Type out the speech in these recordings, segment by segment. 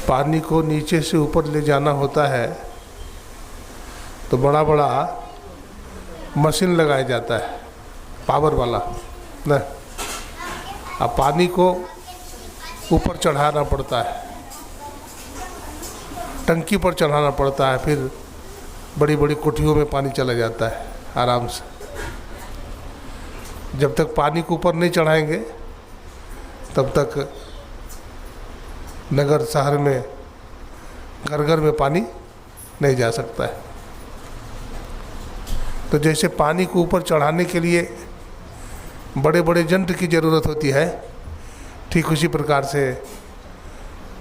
पानी को नीचे से ऊपर ले जाना होता है तो बड़ा बड़ा मशीन लगाया जाता है, पावर वाला ना। अब पानी को ऊपर चढ़ाना पड़ता है, टंकी पर चढ़ाना पड़ता है, फिर बड़ी बड़ी कोठियों में पानी चला जाता है आराम से। जब तक पानी को ऊपर नहीं चढ़ाएंगे तब तक नगर शहर में घर घर में पानी नहीं जा सकता है। तो जैसे पानी को ऊपर चढ़ाने के लिए बड़े बड़े यंत्र की ज़रूरत होती है, ठीक उसी प्रकार से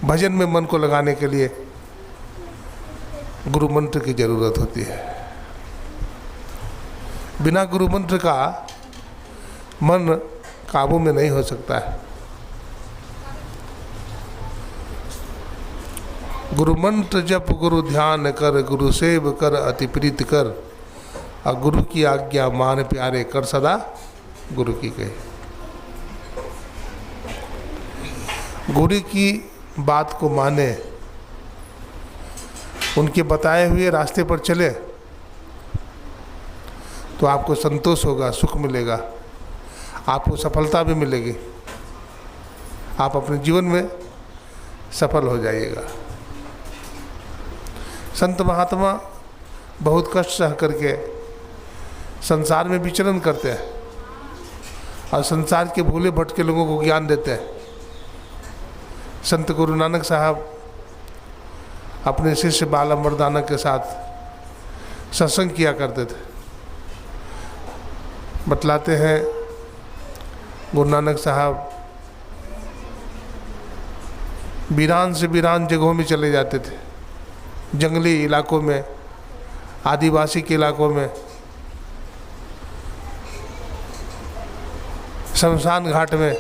भजन में मन को लगाने के लिए गुरु मंत्र की ज़रूरत होती है। बिना गुरु मंत्र का मन काबू में नहीं हो सकता है। गुरु मंत्र जप गुरु ध्यान कर, गुरु सेव कर अति प्रीत कर, और गुरु की आज्ञा मान प्यारे कर सदा गुरु की कहे। गुरु की बात को माने, उनके बताए हुए रास्ते पर चले तो आपको संतोष होगा, सुख मिलेगा, आपको सफलता भी मिलेगी, आप अपने जीवन में सफल हो जाइएगा। संत महात्मा बहुत कष्ट सह करके संसार में विचरण करते हैं और संसार के भूले भटके लोगों को ज्ञान देते हैं। संत गुरु नानक साहब अपने शिष्य बाला मर्दाना के साथ सत्संग किया करते थे। बतलाते हैं गुरु नानक साहब वीरान से वीरान जगहों में चले जाते थे, जंगली इलाकों में, आदिवासी के इलाकों में, शमशान घाट में,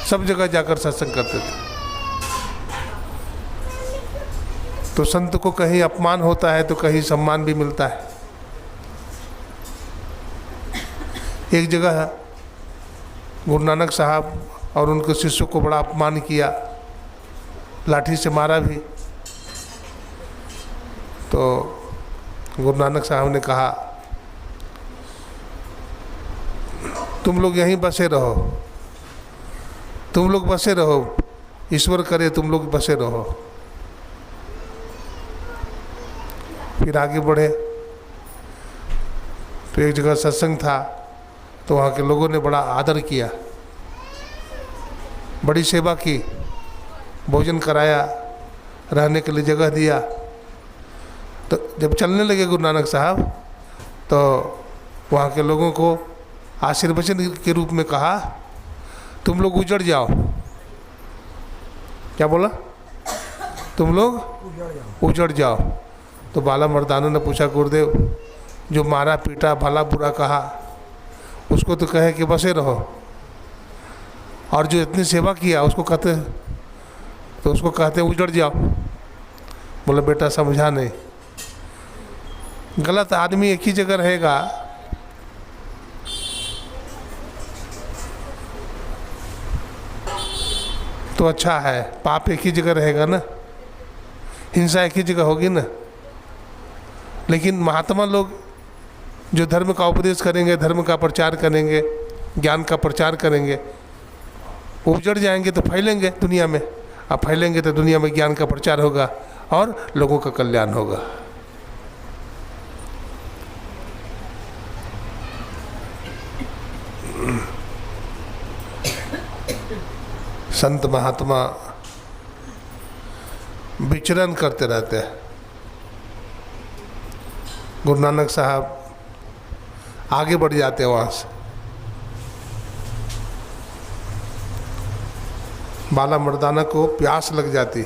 सब जगह जाकर सत्संग करते थे। तो संत को कहीं अपमान होता है तो कहीं सम्मान भी मिलता है। एक जगह गुरु नानक साहब और उनके शिष्यों को बड़ा अपमान किया, लाठी से मारा भी। तो गुरु नानक साहब ने कहा, तुम लोग यहीं बसे रहो, तुम लोग बसे रहो, ईश्वर करे तुम लोग बसे रहो। फिर आगे बढ़े तो एक जगह सत्संग था, तो वहाँ के लोगों ने बड़ा आदर किया, बड़ी सेवा की, भोजन कराया, रहने के लिए जगह दिया। तो जब चलने लगे गुरु नानक साहब तो वहाँ के लोगों को आशीर्वचन के रूप में कहा, तुम लोग उजड़ जाओ। क्या बोला? तुम लोग उजड़ जाओ। तो बाला मर्दाना ने पूछा, गुरुदेव जो मारा पीटा भला बुरा कहा उसको तो कहे कि बसे रहो, और जो इतनी सेवा किया उसको कहते, तो उसको कहते उजड़ जाओ। बोला बेटा समझा नहीं, गलत आदमी एक ही जगह रहेगा तो अच्छा है, पाप एक ही जगह रहेगा ना, हिंसा एक ही जगह होगी ना। लेकिन महात्मा लोग जो धर्म का उपदेश करेंगे, धर्म का प्रचार करेंगे, ज्ञान का प्रचार करेंगे, उजड़ जाएंगे तो फैलेंगे दुनिया में, अब फैलेंगे तो दुनिया में ज्ञान का प्रचार होगा और लोगों का कल्याण होगा। संत महात्मा विचरण करते रहते हैं। गुरु नानक साहब आगे बढ़ जाते हैं वहाँ से, बाला मर्दाना को प्यास लग जाती।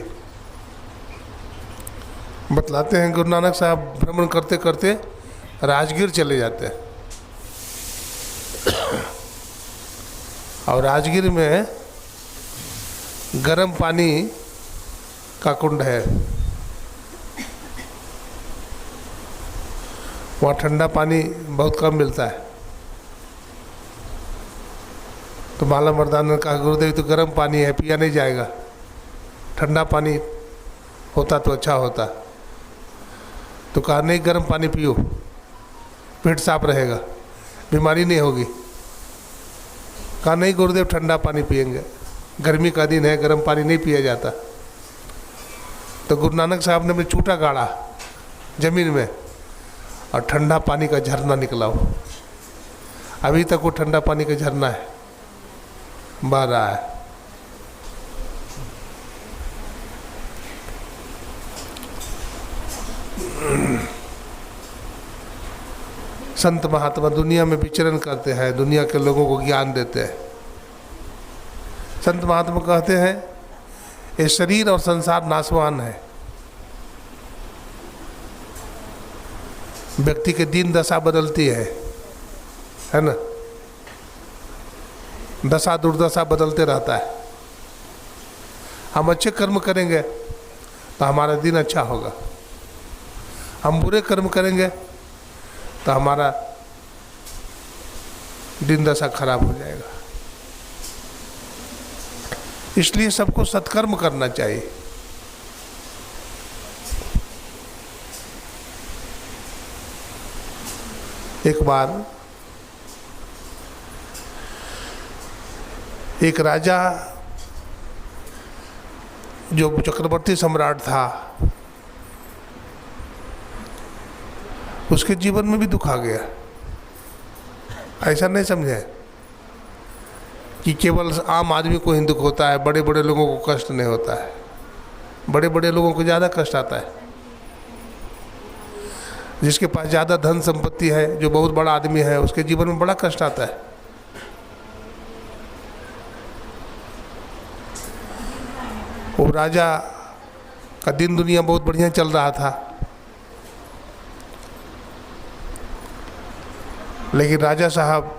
बतलाते हैं गुरु नानक साहब भ्रमण करते करते राजगीर चले जाते हैं, और राजगीर में गर्म पानी का कुंड है, वहाँ ठंडा पानी बहुत कम मिलता है। तो बाला मर्दाना ने कहा, गुरुदेव तो गर्म पानी है, पिया नहीं जाएगा। ठंडा पानी होता तो अच्छा होता। तो कहा नहीं, गर्म पानी पियो, पेट साफ रहेगा, बीमारी नहीं होगी। कहा नहीं गुरुदेव, ठंडा पानी पिएंगे, गर्मी का दिन है, गर्म पानी नहीं पिया जाता। तो गुरु नानक साहब ने अपने चूटा गाड़ा जमीन में और ठंडा पानी का झरना निकला हो। अभी तक वो ठंडा पानी का झरना है, बह रहा है। संत महात्मा दुनिया में विचरण करते हैं, दुनिया के लोगों को ज्ञान देते हैं। संत महात्मा कहते हैं ये शरीर और संसार नाशवान है, व्यक्ति के दिन दशा बदलती है ना, दशा दुर्दशा बदलते रहता है। हम अच्छे कर्म करेंगे तो हमारा दिन अच्छा होगा, हम बुरे कर्म करेंगे तो हमारा दिन दशा खराब हो जाएगा। इसलिए सबको सत्कर्म करना चाहिए। एक बार एक राजा जो चक्रवर्ती सम्राट था, उसके जीवन में भी दुख आ गया। ऐसा नहीं समझे कि केवल आम आदमी को ही दुख होता है, बड़े बड़े लोगों को कष्ट नहीं होता है। बड़े बड़े लोगों को ज़्यादा कष्ट आता है। जिसके पास ज़्यादा धन संपत्ति है, जो बहुत बड़ा आदमी है, उसके जीवन में बड़ा कष्ट आता है। वो राजा का दिन दुनिया बहुत बढ़िया चल रहा था, लेकिन राजा साहब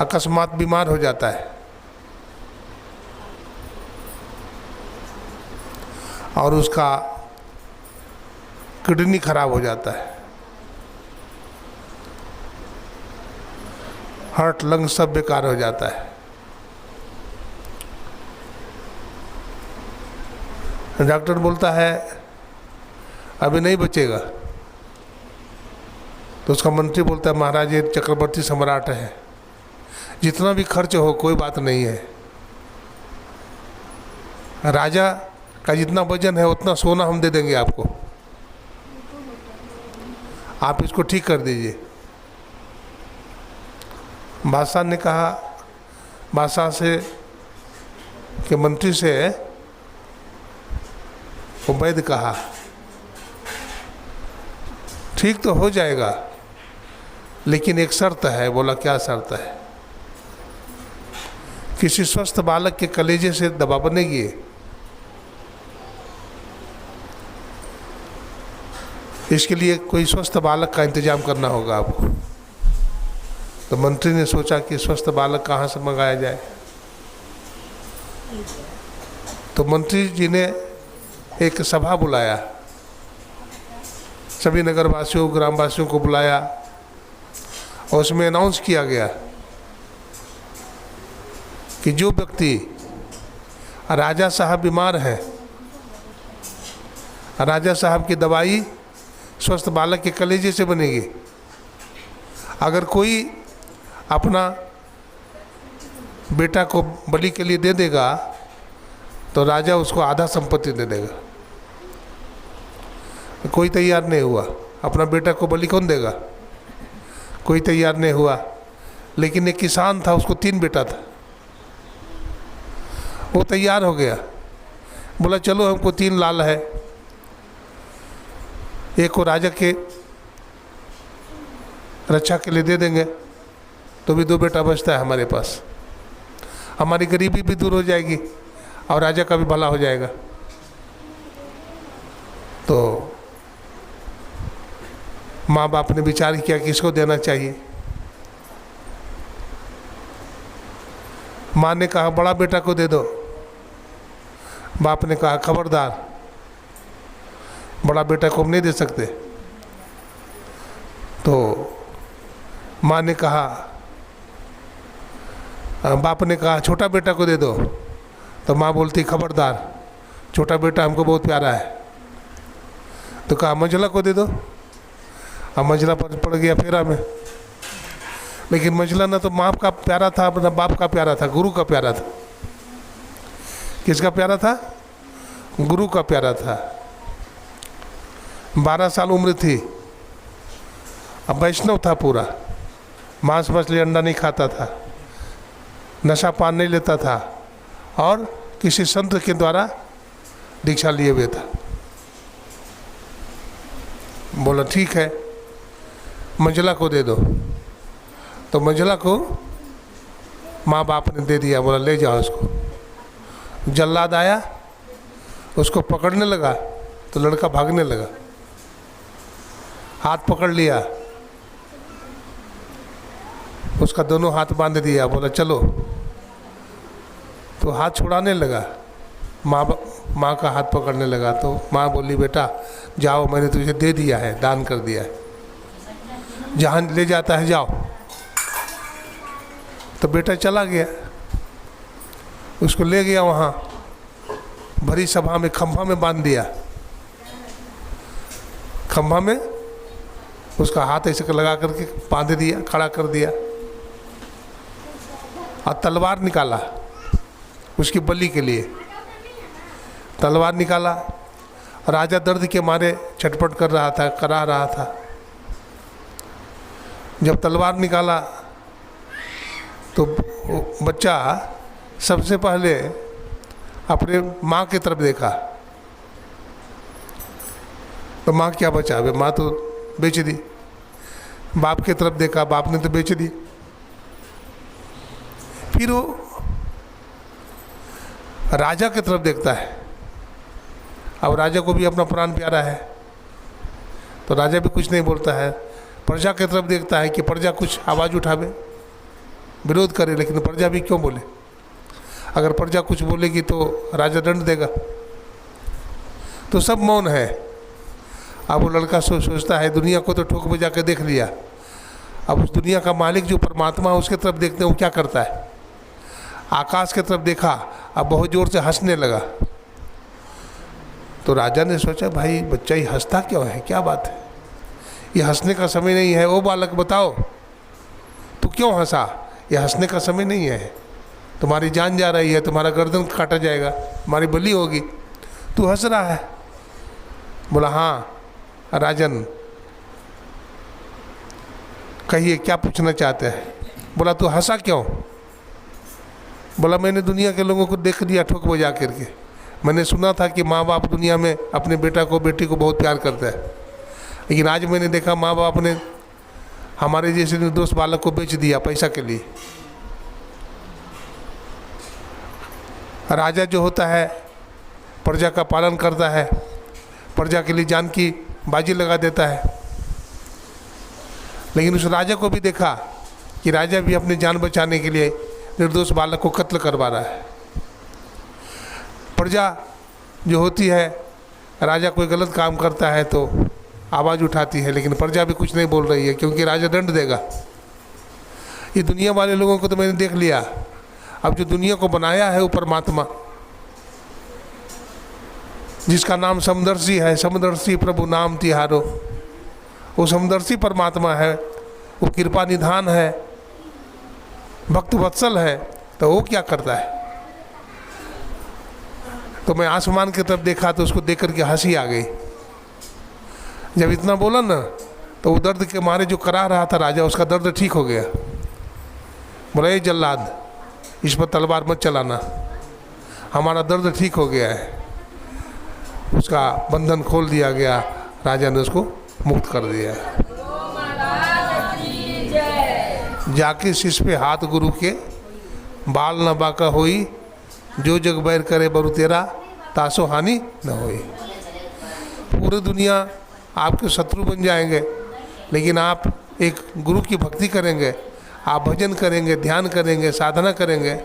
अकस्मात बीमार हो जाता है और उसका किडनी खराब हो जाता है, हार्ट लंग सब बेकार हो जाता है। डॉक्टर बोलता है अभी नहीं बचेगा। तो उसका मंत्री बोलता है महाराज ये चक्रवर्ती सम्राट है, जितना भी खर्च हो कोई बात नहीं है, राजा का जितना वजन है उतना सोना हम दे देंगे आपको, आप इसको ठीक कर दीजिए। बादशाह ने कहा, बादशाह से के मंत्री से वो वैद्य कहा ठीक तो हो जाएगा, लेकिन एक शर्त है। बोला क्या शर्त है? किसी स्वस्थ बालक के कलेजे से दवा बनेगी, इसके लिए कोई स्वस्थ बालक का इंतजाम करना होगा आपको। तो मंत्री ने सोचा कि स्वस्थ बालक कहाँ से मंगाया जाए। तो मंत्री जी ने एक सभा बुलाया, सभी नगरवासियों ग्रामवासियों को बुलाया और उसमें अनाउंस किया गया कि जो व्यक्ति, राजा साहब बीमार हैं, राजा साहब की दवाई स्वस्थ बालक के कलेजे से बनेगी। अगर कोई अपना बेटा को बलि के लिए दे देगा तो राजा उसको आधा संपत्ति दे देगा। कोई तैयार नहीं हुआ, अपना बेटा को बलि कौन देगा? कोई तैयार नहीं हुआ। लेकिन एक किसान था, उसको 3 बेटा था, वो तैयार हो गया। बोला चलो हमको 3 लाल है, एक को राजा के रक्षा के लिए दे देंगे तो भी 2 बेटा बचता है हमारे पास, हमारी गरीबी भी दूर हो जाएगी और राजा का भी भला हो जाएगा। तो माँ बाप ने विचार किया कि इसको देना चाहिए। माँ ने कहा बड़ा बेटा को दे दो। बाप ने कहा खबरदार, बड़ा बेटा को हम नहीं दे सकते। तो माँ ने कहा, बाप ने कहा छोटा बेटा को दे दो। तो माँ बोलती खबरदार, छोटा बेटा हमको बहुत प्यारा है। तो कहा मंझला को दे दो। अब मंझला पड़ गया फेरा में। लेकिन मंझला ना तो माँ का प्यारा था ना बाप का प्यारा था, गुरु का प्यारा था। किसका प्यारा था? गुरु का प्यारा था। 12 साल उम्र थी। अब वैष्णव था पूरा, मांस मछली अंडा नहीं खाता था, नशा पान नहीं लेता था और किसी संत के द्वारा दीक्षा लिए हुए था। बोला ठीक है मंझला को दे दो। तो मंझला को माँ बाप ने दे दिया। बोला ले जाओ उसको। जल्लाद आया, उसको पकड़ने लगा तो लड़का भागने लगा। हाथ पकड़ लिया, उसका दोनों हाथ बांध दिया। बोला चलो। तो हाथ छुड़ाने लगा, माँ का हाथ पकड़ने लगा। तो माँ बोली बेटा जाओ, मैंने तुझे दे दिया है, दान कर दिया है, जहाँ ले जाता है जाओ। तो बेटा चला गया, उसको ले गया वहाँ भरी सभा में, खंभा में बांध दिया। खंभा में उसका हाथ ऐसे लगा करके बांध दिया, खड़ा कर दिया और तलवार निकाला उसकी बलि के लिए। तलवार निकाला। राजा दर्द के मारे छटपट कर रहा था, करा रहा था। जब तलवार निकाला तो बच्चा सबसे पहले अपने माँ की तरफ देखा। तो माँ क्या बचावे, माँ तो बेच दी। बाप की तरफ देखा, बाप ने तो बेच दी। फिर वो राजा की तरफ देखता है। अब राजा को भी अपना प्राण प्यारा है तो राजा भी कुछ नहीं बोलता है। प्रजा की तरफ देखता है कि प्रजा कुछ आवाज़ उठावे, विरोध करे, लेकिन प्रजा भी क्यों बोले। अगर प्रजा कुछ बोलेगी तो राजा दंड देगा। तो सब मौन है। अब वो लड़का सोचता है दुनिया को तो ठोक बजा के देख लिया, अब उस दुनिया का मालिक जो परमात्मा है उसके तरफ देखते हैं वो क्या करता है। आकाश की तरफ देखा, अब बहुत ज़ोर से हंसने लगा। तो राजा ने सोचा भाई बच्चा ही हंसता क्यों है, क्या बात है, ये हंसने का समय नहीं है। ओ बालक बताओ तू क्यों हंसा, ये हंसने का समय नहीं है, तुम्हारी जान जा रही है, तुम्हारा गर्दन काटा जाएगा, तुम्हारी बलि होगी, तू हंस रहा है। बोला हाँ राजन कहिए क्या पूछना चाहते हैं। बोला तू हंसा क्यों। बोला मैंने दुनिया के लोगों को देख लिया ठोक बजा करके, मैंने सुना था कि माँ बाप दुनिया में अपने बेटा को बेटी को बहुत प्यार करता है, लेकिन आज मैंने देखा माँ बाप ने हमारे जैसे निर्दोष बालक को बेच दिया पैसा के लिए। राजा जो होता है प्रजा का पालन करता है, प्रजा के लिए जान की बाजी लगा देता है, लेकिन उस राजा को भी देखा कि राजा भी अपनी जान बचाने के लिए निर्दोष बालक को कत्ल करवा रहा है। प्रजा जो होती है, राजा कोई गलत काम करता है तो आवाज़ उठाती है, लेकिन प्रजा भी कुछ नहीं बोल रही है क्योंकि राजा दंड देगा। ये दुनिया वाले लोगों को तो मैंने देख लिया, अब जो दुनिया को बनाया है वो परमात्मा जिसका नाम समदर्शी है, समदर्शी प्रभु नाम तिहारो, वो समदर्शी परमात्मा है, वो कृपा निधान है, भक्त वत्सल है, तो वो क्या करता है। तो मैं आसमान की तरफ देखा तो उसको देख करके हंसी आ गई। जब इतना बोला ना तो वो दर्द के मारे जो करा रहा था राजा, उसका दर्द ठीक हो गया। बोला ये जल्लाद इस पर तलवार मत चलाना, हमारा दर्द ठीक हो गया है। उसका बंधन खोल दिया गया, राजा ने उसको मुक्त कर दिया। जाके शीश पे हाथ गुरु के, बाल न बाका होई, जो जग बैर करे बरु तेरा, तासो हानि न होई। पूरी दुनिया आपके शत्रु बन जाएंगे, लेकिन आप एक गुरु की भक्ति करेंगे, आप भजन करेंगे, ध्यान करेंगे, साधना करेंगे,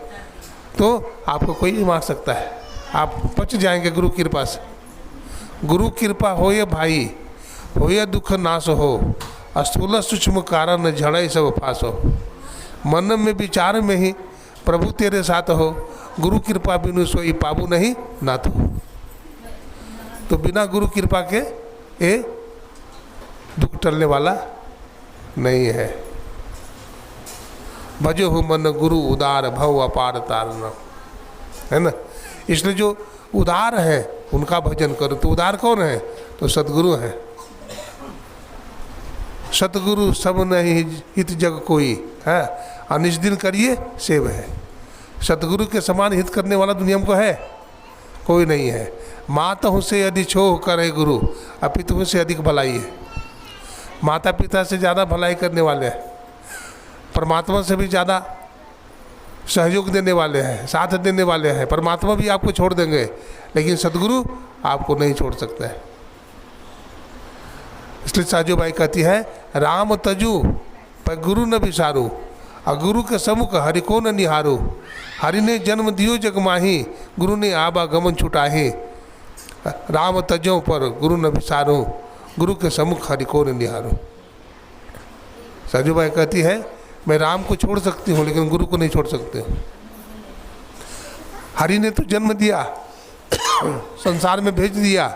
तो आपको कोई नहीं मार सकता है, आप बच जाएंगे गुरु की कृपा से। गुरु कृपा हो ये भाई, हो ये दुख नाश हो, स्थूल सूक्ष्म कारण झड़े सब फास हो। मन में विचार में ही प्रभु तेरे साथ हो, गुरु कृपा बिनु सोई पाबू नहीं नाथ हो। तो बिना गुरु कृपा के ये दुख टलने वाला नहीं है। भजो हो मन गुरु उदार भव अपार तारना, है ना। इसलिए जो उदार है उनका भजन करो। तो उदार कौन है? तो सतगुरु है। सतगुरु सब नहीं हित जग कोई है, अनिश दिन करिए सेव है। सतगुरु के समान हित करने वाला दुनिया में है कोई नहीं है। माता से यदि छोह करे गुरु, अपितु से अधिक भलाई है। माता पिता से ज़्यादा भलाई करने वाले हैं, परमात्मा से भी ज़्यादा सहयोग देने वाले हैं, साथ देने वाले हैं। परमात्मा भी आपको छोड़ देंगे, लेकिन सतगुरु आपको नहीं छोड़ सकता है। इसलिए साजो बाई कहती है, राम तजु पर गुरु न विसारू, और गुरु के सम्मुख हरि को न निहारू। हरि ने जन्म दियो जग माही, गुरु ने आवागमन छुटाही। राम तजो पर गुरु न विसारू, गुरु के सम्मुख हरि को न निहारू। साजो बाई कहती है, मैं राम को छोड़ सकती हूँ लेकिन गुरु को नहीं छोड़ सकती हूँ। हरि ने तो जन्म दिया, संसार में भेज दिया,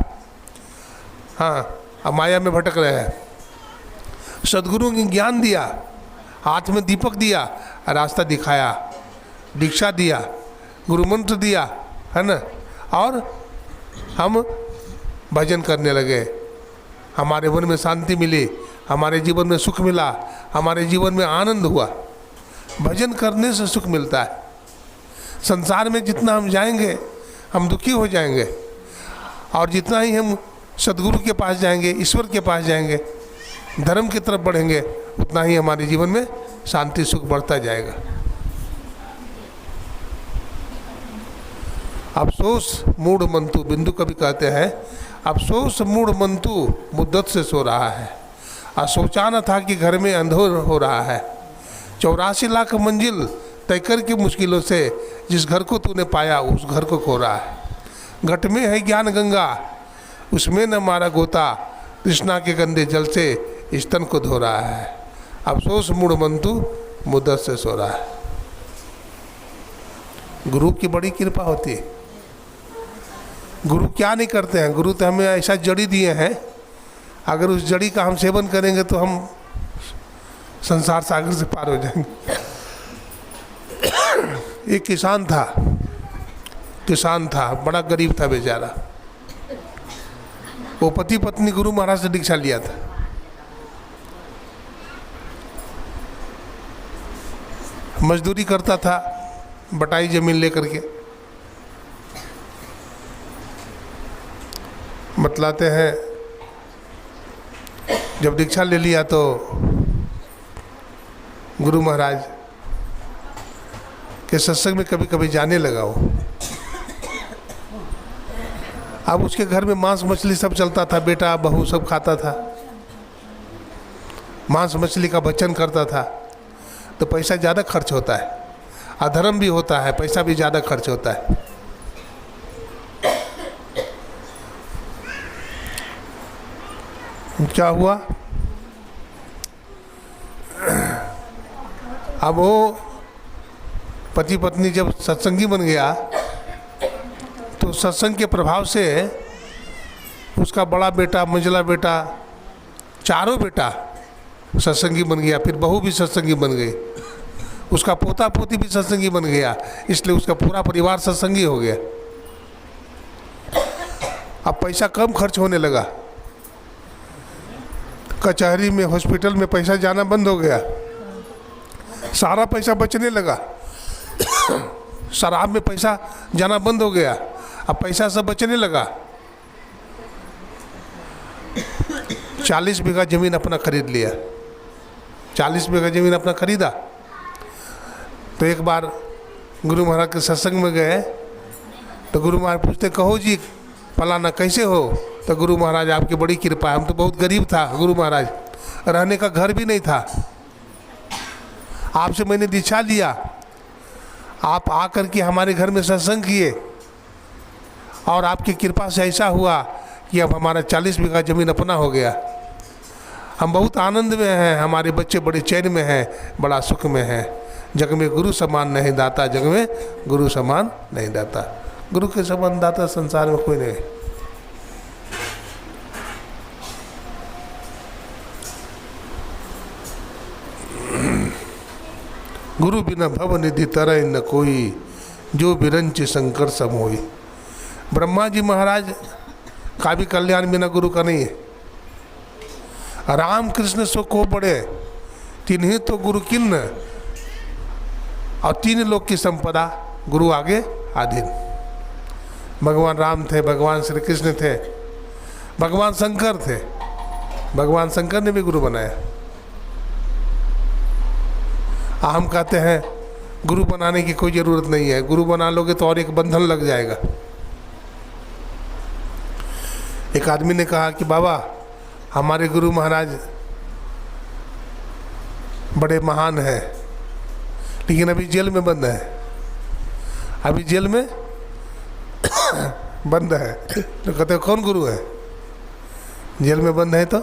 हाँ अब माया में भटक रहे हैं। सदगुरु ने ज्ञान दिया, हाथ में दीपक दिया, रास्ता दिखाया, दीक्षा दिया, गुरु मंत्र दिया, है ना। और हम भजन करने लगे, हमारे मन में शांति मिली, हमारे जीवन में सुख मिला, हमारे जीवन में आनंद हुआ। भजन करने से सुख मिलता है। संसार में जितना हम जाएंगे हम दुखी हो जाएंगे, और जितना ही हम सदगुरु के पास जाएंगे, ईश्वर के पास जाएंगे, धर्म की तरफ बढ़ेंगे, उतना ही हमारे जीवन में शांति सुख बढ़ता जाएगा। अफसोस मूढ़ मंतु, बिंदु कवि कहते हैं, अफसोस मूढ़ मंतु मुद्दत से सो रहा है, और सोचा न था कि घर में अंधेर हो रहा है। 84 लाख मंजिल तय कर के मुश्किलों से जिस घर को तूने पाया उस घर को खो रहा है। घट में है ज्ञान गंगा, उसमें न मारा गोता, कृष्णा के गंदे जल से स्तन को धो रहा है। अफसोस मूढ़ मंतु मुद्दत से सो रहा है। गुरु की बड़ी कृपा होती है। गुरु क्या नहीं करते हैं, गुरु तो हमें ऐसा जड़ी दिए हैं, अगर उस जड़ी का हम सेवन करेंगे तो हम संसार सागर से पार हो जाएंगे। एक किसान था, बड़ा गरीब था बेचारा। वो पति पत्नी गुरु महाराज से दीक्षा लिया था। मजदूरी करता था बटाई जमीन लेकर के। बतलाते हैं जब दीक्षा ले लिया तो गुरु महाराज के सत्संग में कभी कभी जाने लगा वो। अब उसके घर में मांस मछली सब चलता था, बेटा बहू सब खाता था, मांस मछली का भक्षण करता था, तो पैसा ज़्यादा खर्च होता है, अधर्म भी होता है, पैसा भी ज़्यादा खर्च होता है। क्या हुआ, अब वो पति पत्नी जब सत्संगी बन गया तो सत्संग के प्रभाव से उसका बड़ा बेटा, मंझला बेटा, चारों बेटा सत्संगी बन गया। फिर बहू भी सत्संगी बन गई, उसका पोता पोती भी सत्संगी बन गया, इसलिए उसका पूरा परिवार सत्संगी हो गया। अब पैसा कम खर्च होने लगा, कचहरी में हॉस्पिटल में पैसा जाना बंद हो गया, सारा पैसा बचने लगा। शराब में पैसा जाना बंद हो गया, अब पैसा सब बचने लगा। 40 बीघा जमीन अपना खरीद लिया। 40 बीघा जमीन अपना खरीदा तो एक बार गुरु महाराज के सत्संग में गए तो गुरु महाराज पूछते, कहो जी फलाना कैसे हो? तो गुरु महाराज आपकी बड़ी कृपा है, हम तो बहुत गरीब था गुरु महाराज, रहने का घर भी नहीं था, आपसे मैंने दीक्षा लिया, आप आकर के हमारे घर में सत्संग किए और आपकी कृपा से ऐसा हुआ कि अब हमारा 40 बीघा ज़मीन अपना हो गया। हम बहुत आनंद में हैं, हमारे बच्चे बड़े चैन में हैं, बड़ा सुख में हैं। जग में गुरु समान नहीं दाता, जग में गुरु समान नहीं दाता। गुरु के समान दाता संसार में कोई नहीं। गुरु बिना भव निधि तरय न कोई, जो बिरंच शंकर सम होई। ब्रह्मा जी महाराज का भी कल्याण बिना गुरु का नहीं है। राम कृष्ण सो को बड़े, तिन्हीं तो गुरु किन्न, और तीन लोक की संपदा गुरु आगे आधीन। भगवान राम थे, भगवान श्री कृष्ण थे, भगवान शंकर थे, भगवान शंकर ने भी गुरु बनाया। हम कहते हैं गुरु बनाने की कोई ज़रूरत नहीं है, गुरु बना लोगे तो और एक बंधन लग जाएगा। एक आदमी ने कहा कि बाबा हमारे गुरु महाराज बड़े महान हैं, लेकिन अभी जेल में बंद है, अभी जेल में बंद है। तो कहते हैं कौन गुरु है, जेल में बंद है? तो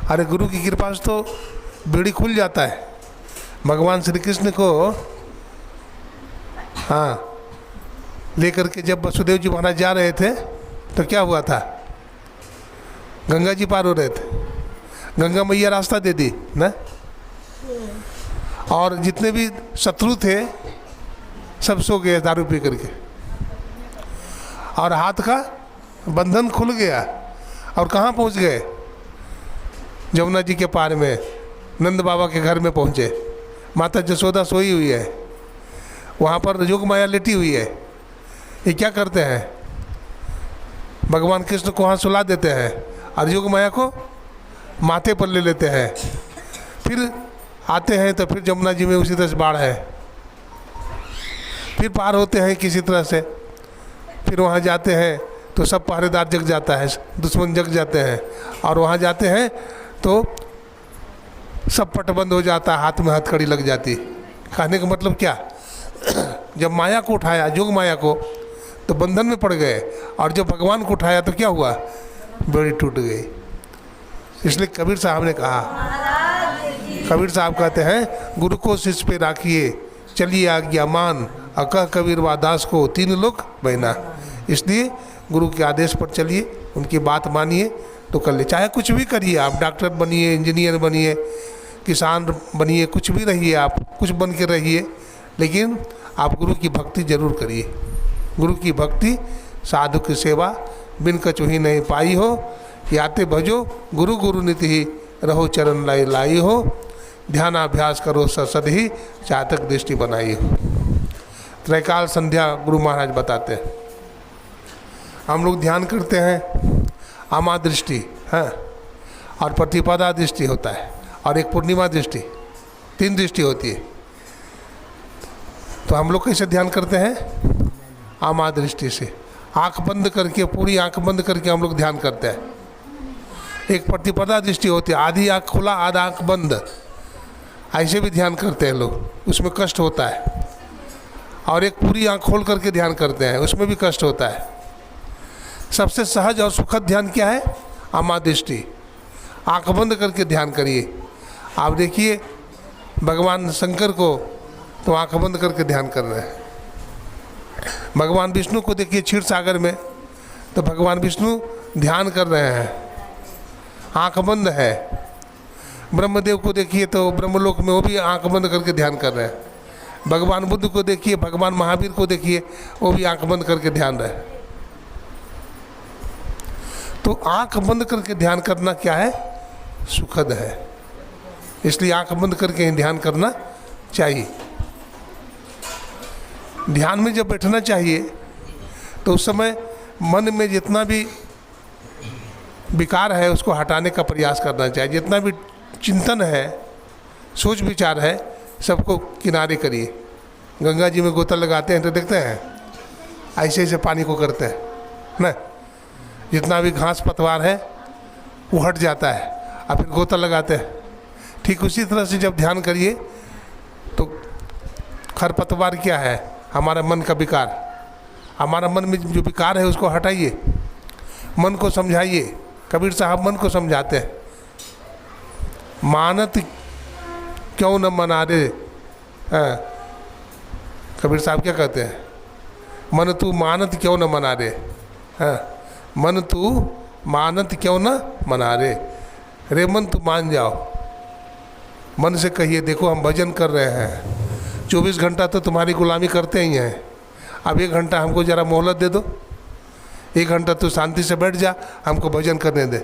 अरे गुरु की कृपा से तो बेड़ी खुल जाता है। भगवान श्री कृष्ण को हाँ लेकर के जब वसुदेव जी महाराज जा रहे थे तो क्या हुआ था, गंगा जी पार हो रहे थे, गंगा मैया रास्ता दे दी ना, और जितने भी शत्रु थे सब सो गए दारू पी करके, और हाथ का बंधन खुल गया। और कहाँ पहुँच गए? जमुना जी के पार में नंद बाबा के घर में पहुँचे। माता जसोदा सोई हुई है, वहाँ पर योग माया लेटी हुई है। ये क्या करते हैं, भगवान कृष्ण को वहाँ सुला देते हैं और योग माया को माथे पर ले लेते हैं। फिर आते हैं तो फिर जमुना जी में उसी तरह से बाढ़ है, फिर पार होते हैं किसी तरह से, फिर वहाँ जाते हैं तो सब पहरेदार जग जाता है, दुश्मन जग जाते हैं, और वहाँ जाते हैं तो सब पट बंद हो जाता है, हाथ में हथकड़ी लग जाती। कहने का मतलब क्या, जब माया को उठाया, योग माया को, तो बंधन में पड़ गए, और जब भगवान को उठाया तो क्या हुआ, बेड़ी टूट गई। इसलिए कबीर साहब ने कहा, कबीर साहब कहते हैं गुरु को शिष्य पे राखिए, चलिए आज्ञा मान, अकह कबीर वा दास को तीन लोक बहना। इसलिए गुरु के आदेश पर चलिए, उनकी बात मानिए तो कर ले। चाहे कुछ भी करिए, आप डॉक्टर बनिए, इंजीनियर बनिए, किसान बनिए, कुछ भी रहिए, आप कुछ बन के रहिए, लेकिन आप गुरु की भक्ति जरूर करिए। गुरु की भक्ति साधु की सेवा, बिन कछुही नहीं पाई हो, याते भजो गुरु गुरु निति ही, रहो चरण लाई लाई हो, ध्यानाभ्यास करो सद ही, चातक दृष्टि बनाई हो। त्रैकाल संध्या गुरु महाराज बताते हैं। हम लोग ध्यान करते हैं आमा दृष्टि है, और प्रतिपदा दृष्टि होता है, और एक पूर्णिमा दृष्टि, तीन दृष्टि होती है। तो हम लोग कैसे ध्यान करते हैं, आमा दृष्टि से, आंख बंद करके, पूरी आंख बंद करके हम लोग ध्यान करते हैं। एक प्रतिपदा दृष्टि होती है, आधी आंख खुला आधा आंख बंद, ऐसे भी ध्यान करते हैं लोग, उसमें कष्ट होता है। और एक पूरी आंख खोल करके ध्यान करते हैं, उसमें भी कष्ट होता है। सबसे सहज और सुखद ध्यान क्या है, आमा दृष्टि, आंख बंद करके ध्यान करिए। आप देखिए भगवान शंकर को तो आंख बंद करके ध्यान कर रहे हैं, भगवान विष्णु को देखिए क्षीर सागर में, तो भगवान विष्णु ध्यान कर रहे हैं, आंख बंद है। ब्रह्मदेव को देखिए तो ब्रह्मलोक में वो भी आंख बंद करके ध्यान कर रहे हैं। भगवान बुद्ध को देखिए, भगवान महावीर को देखिए, वो भी आंख बंद करके ध्यान रहे। तो आंख बंद करके ध्यान करना क्या है, सुखद है। इसलिए आंख बंद करके ही ध्यान करना चाहिए। ध्यान में जब बैठना चाहिए तो उस समय मन में जितना भी विकार है उसको हटाने का प्रयास करना चाहिए। जितना भी चिंतन है, सोच विचार है, सबको किनारे करिए। गंगा जी में गोता लगाते हैं तो देखते हैं ऐसे ऐसे पानी को करते हैं ना, जितना भी घास पतवार है वो हट जाता है, और फिर गोता लगाते हैं। ठीक उसी तरह से जब ध्यान करिए तो खरपतवार क्या है, हमारा मन का विकार, हमारा मन में जो विकार है उसको हटाइए, मन को समझाइए। कबीर साहब मन को समझाते हैं, मानत क्यों न मना रे। कबीर साहब क्या कहते हैं, मन तू मानत क्यों न मना रे, मन तू मानत क्यों न मना रे। रे मन तू मान जाओ, मन से कहिए देखो हम भजन कर रहे हैं, 24 घंटा तो तुम्हारी गुलामी करते ही हैं, अब 1 घंटा हमको ज़रा मोहलत दे दो, 1 घंटा तू शांति से बैठ जा, हमको भजन करने दे।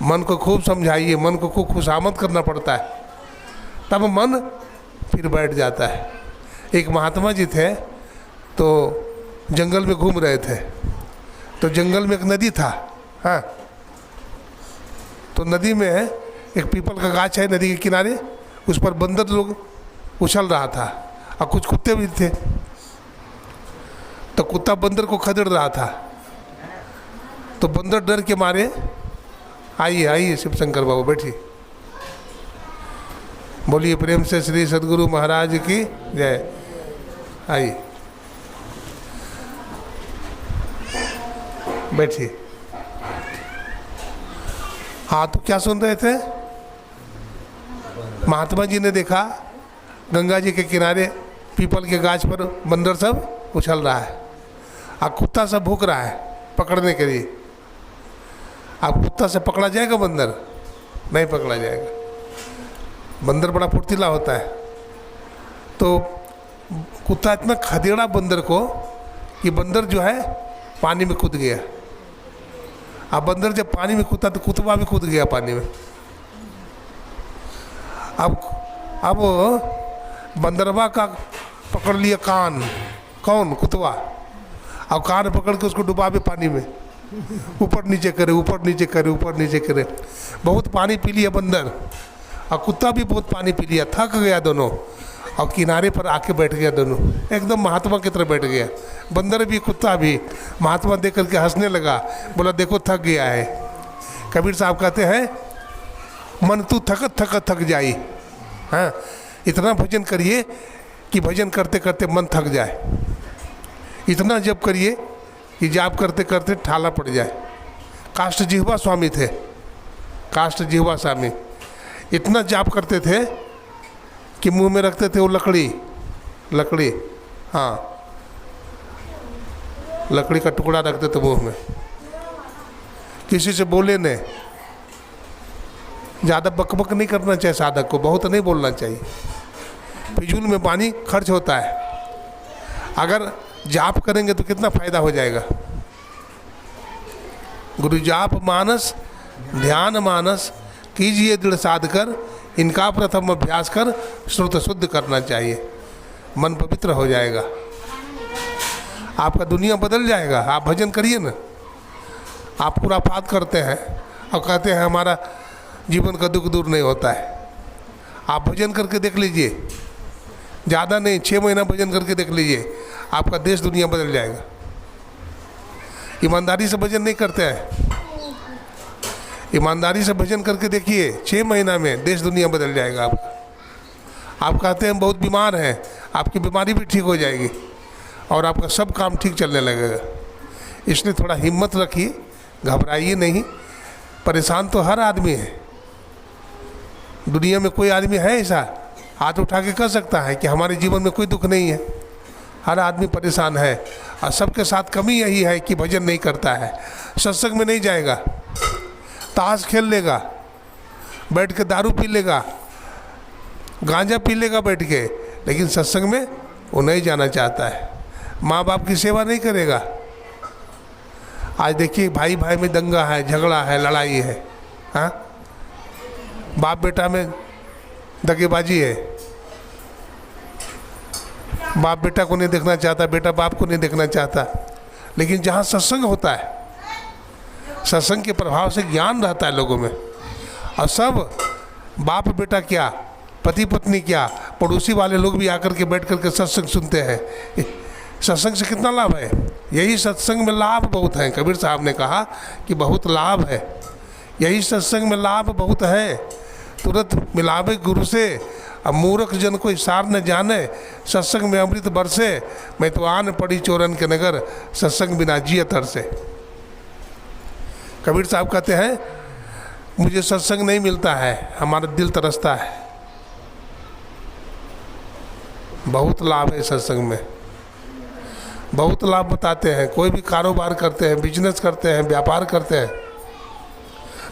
मन को खूब समझाइए, मन को खूब खुशामद करना पड़ता है, तब मन फिर बैठ जाता है। एक महात्मा जी थे, तो जंगल में घूम रहे थे, तो जंगल में एक नदी था। हाँ, तो नदी में एक पीपल का गाछ है नदी के किनारे, उस पर बंदर लोग उछल रहा था और कुछ कुत्ते भी थे। तो कुत्ता बंदर को खदेड़ रहा था, तो बंदर डर के मारे, आइए आइए शिव शंकर बाबू बैठिए, बोलिए प्रेम से श्री सद्गुरु महाराज की जय। आइए बैठिए। हाँ, तो क्या सुन रहे थे? महात्मा जी ने देखा गंगा जी के किनारे पीपल के गाछ पर बंदर सब उछल रहा है, अब कुत्ता सब भूख रहा है पकड़ने के लिए। अब कुत्ता से पकड़ा जाएगा बंदर? नहीं पकड़ा जाएगा, बंदर बड़ा फुर्तीला होता है। तो कुत्ता इतना खदेड़ा बंदर को कि बंदर जो है पानी में कूद गया। अब बंदर जब पानी में कूदा तो कुतवा भी कूद गया पानी में। अब बंदरवा का पकड़ लिया कान, कौन? कुतवा। अब कान पकड़ के उसको डुबा भी पानी में, ऊपर नीचे करे, ऊपर नीचे करे, ऊपर नीचे करे। बहुत पानी पी लिया बंदर, और कुत्ता भी बहुत पानी पी लिया, थक गया दोनों, और किनारे पर आके बैठ गया दोनों, एकदम महात्मा की तरह बैठ गया। बंदर भी कुत्ता भी महात्मा देख करके हंसने लगा, बोला देखो थक गया है। कबीर साहब कहते हैं मन तू थक जाई। हाँ, इतना भजन करिए कि भजन करते करते मन थक जाए, इतना जप करिए कि जाप करते करते ठाला पड़ जाए। काष्ठ जिह्वा स्वामी थे, काष्ठ जिह्वा स्वामी इतना जाप करते थे कि मुंह में रखते थे वो लकड़ी, हाँ, लकड़ी का टुकड़ा रखते थे मुंह में। किसी से बोले नहीं, ज़्यादा बकबक नहीं करना चाहिए साधक को, बहुत नहीं बोलना चाहिए, फिजूल में पानी खर्च होता है। अगर जाप करेंगे तो कितना फायदा हो जाएगा। गुरु जाप मानस ध्यान मानस कीजिए दृढ़ साध कर, इनका प्रथम अभ्यास कर श्रुत शुद्ध करना चाहिए, मन पवित्र हो जाएगा, आपका दुनिया बदल जाएगा। आप भजन करिए ना, आप खुराफात करते हैं और कहते हैं हमारा जीवन का दुख दूर नहीं होता है। आप भजन करके देख लीजिए, ज़्यादा नहीं 6 महीना भजन करके देख लीजिए, आपका देश दुनिया बदल जाएगा। ईमानदारी से भजन नहीं करते हैं, ईमानदारी से भजन करके देखिए, 6 महीना में देश दुनिया बदल जाएगा आपका। आप कहते हैं बहुत बीमार हैं, आपकी बीमारी भी ठीक हो जाएगी और आपका सब काम ठीक चलने लगेगा। इसलिए थोड़ा हिम्मत रखिए, घबराइए नहीं। परेशान तो हर आदमी है, दुनिया में कोई आदमी है ऐसा हाथ उठा के कह सकता है कि हमारे जीवन में कोई दुख नहीं है? हर आदमी परेशान है, और सबके साथ कमी यही है कि भजन नहीं करता है, सत्संग में नहीं जाएगा, ताश खेल लेगा, बैठ के दारू पी लेगा, गांजा पी लेगा बैठ के, लेकिन सत्संग में वो नहीं जाना चाहता है। माँ बाप की सेवा नहीं करेगा। आज देखिए भाई भाई में दंगा है, झगड़ा है, लड़ाई है। हाँ, बाप बेटा में दगेबाजी है, बाप बेटा को नहीं देखना चाहता, बेटा बाप को नहीं देखना चाहता। लेकिन जहाँ सत्संग होता है, सत्संग के प्रभाव से ज्ञान रहता है लोगों में, और सब बाप बेटा क्या, पति पत्नी क्या, पड़ोसी वाले लोग भी आकर के बैठ करके सत्संग सुनते हैं। सत्संग से कितना लाभ है? यही सत्संग में लाभ बहुत है। कबीर साहब ने कहा कि बहुत लाभ है, यही सत्संग में लाभ बहुत है। तुरंत मिलावे गुरु से, अब मूर्ख जन को सार न जाने, सत्संग में अमृत बरसे, मैं तो आन पड़ी चोरन के नगर, सत्संग बिना जिया तरसे। कबीर साहब कहते हैं मुझे सत्संग नहीं मिलता है, हमारा दिल तरसता है। बहुत लाभ है सत्संग में, बहुत लाभ बताते हैं। कोई भी कारोबार करते हैं, बिजनेस करते हैं, व्यापार करते हैं,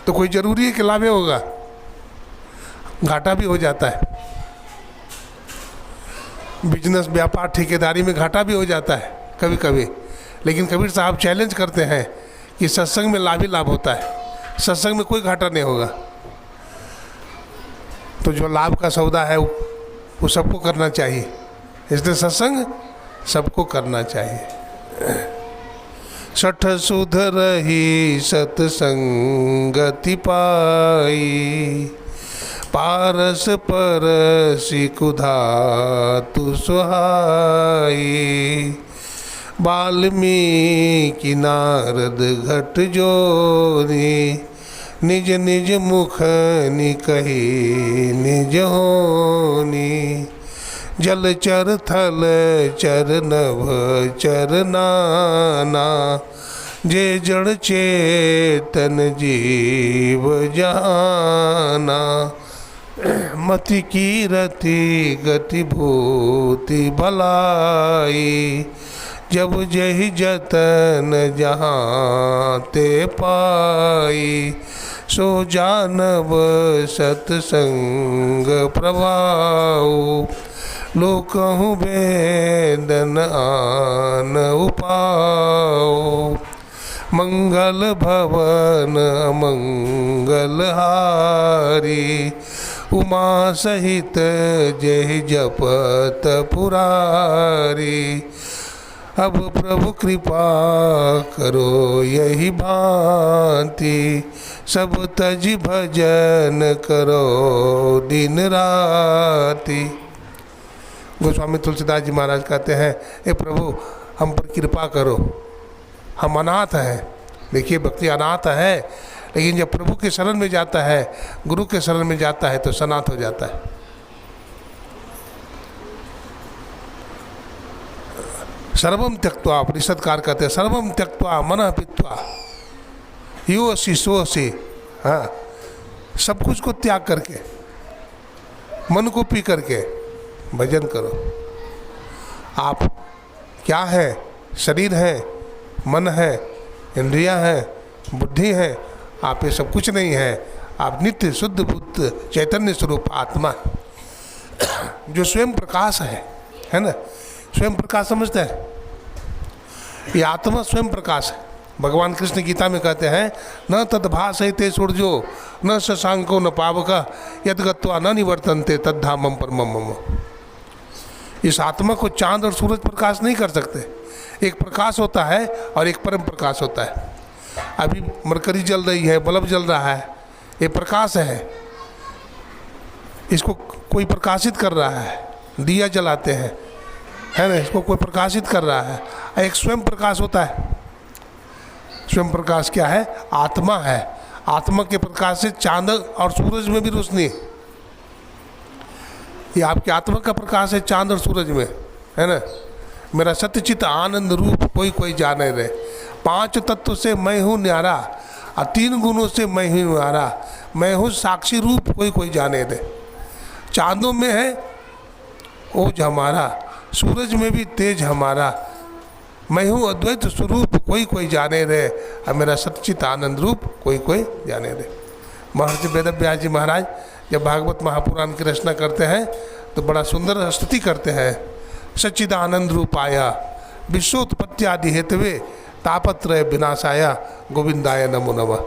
तो कोई ज़रूरी है कि लाभ ही होगा, घाटा भी हो जाता है। बिजनेस, व्यापार, ठेकेदारी में घाटा भी हो जाता है कभी कभी। लेकिन कबीर साहब चैलेंज करते हैं कि सत्संग में लाभ ही लाभ होता है, सत्संग में कोई घाटा नहीं होगा। तो जो लाभ का सौदा है वो सबको करना चाहिए, इसलिए सत्संग सबको करना चाहिए। सठ सुध रही सत्संगति पाई, पारस परसि कुधातु सुहाई। वाल्मीकि नारद घट जोनी, निज निज मुख निकही निज होनी। जल चर थल चर नभ चर नाना, जे जड़ चेतन जीव जाना। मति कीरति गति भूति भलाई, जब जहि जतन जहाँ ते पाई। सो जानब सत्संग प्रभाऊ, लोकहु वेदन आन उपाओ। मंगल भवन मंगल हारी, उमा सहित जय जपत पुरारी। अब प्रभु कृपा करो यही भांति, सब तज भजन करो दिन राति। गोस्वामी तुलसीदास जी महाराज कहते हैं, हे प्रभु हम पर कृपा करो, हम अनाथ हैं। देखिए भक्ति अनाथ है, लेकिन जब प्रभु के शरण में जाता है, गुरु के शरण में जाता है तो सनाथ हो जाता है। सर्वम त्यक्त्वा, परिषदकार कहते हैं, सर्वम त्यक्त्वा मनः पीत्वा यो असि सो असि। हाँ, सब कुछ को त्याग करके, मन को पी करके भजन करो। आप क्या है? शरीर है, मन है, इंद्रियां हैं, बुद्धि है, आप ये सब कुछ नहीं है। आप नित्य शुद्ध बुद्ध चैतन्य स्वरूप आत्मा जो स्वयं प्रकाश है ना। स्वयं प्रकाश समझते हैं, ये आत्मा स्वयं प्रकाश है। भगवान कृष्ण गीता में कहते हैं, न तद्भासयते सूर्यो न शशांको न पावका, यद गत्वा न निवर्तन्ते तद्धामम परमम मम। इस आत्मा को चांद और सूरज प्रकाश नहीं कर सकते। एक प्रकाश होता है और एक परम प्रकाश होता है। अभी मरकरी जल रही है, बल्ब जल रहा है, ये प्रकाश है, इसको कोई प्रकाशित कर रहा है। दिया जलाते हैं, है ना, इसको कोई प्रकाशित कर रहा है। एक स्वयं प्रकाश होता है। स्वयं प्रकाश क्या है? आत्मा है। आत्मा के प्रकाश से चांद और सूरज में भी रोशनी है। ये आपकी आत्मा का प्रकाश है चांद और सूरज में, है ना। मेरा सत्यचित आनंद रूप कोई कोई जाने रे। 5 तत्व से मैं हूँ न्यारा और 3 गुणों से मैं हूँ न्यारा। मैं हूँ साक्षी रूप कोई कोई जाने दे। चांदों में है ओज हमारा, सूरज में भी तेज हमारा। मैं हूँ अद्वैत स्वरूप कोई कोई जाने दे, और मेरा सच्चित आनंद रूप कोई कोई जाने दे। महर्षि वेदव्यास जी महाराज जब भागवत महापुराण की रचना करते हैं तो बड़ा सुंदर स्तुति करते हैं। सच्चिद आनंद रूपाया विश्वोत्पत्ति आदि हेतवे तापत्रय विनाशाया गोविंदाय नमो नमः।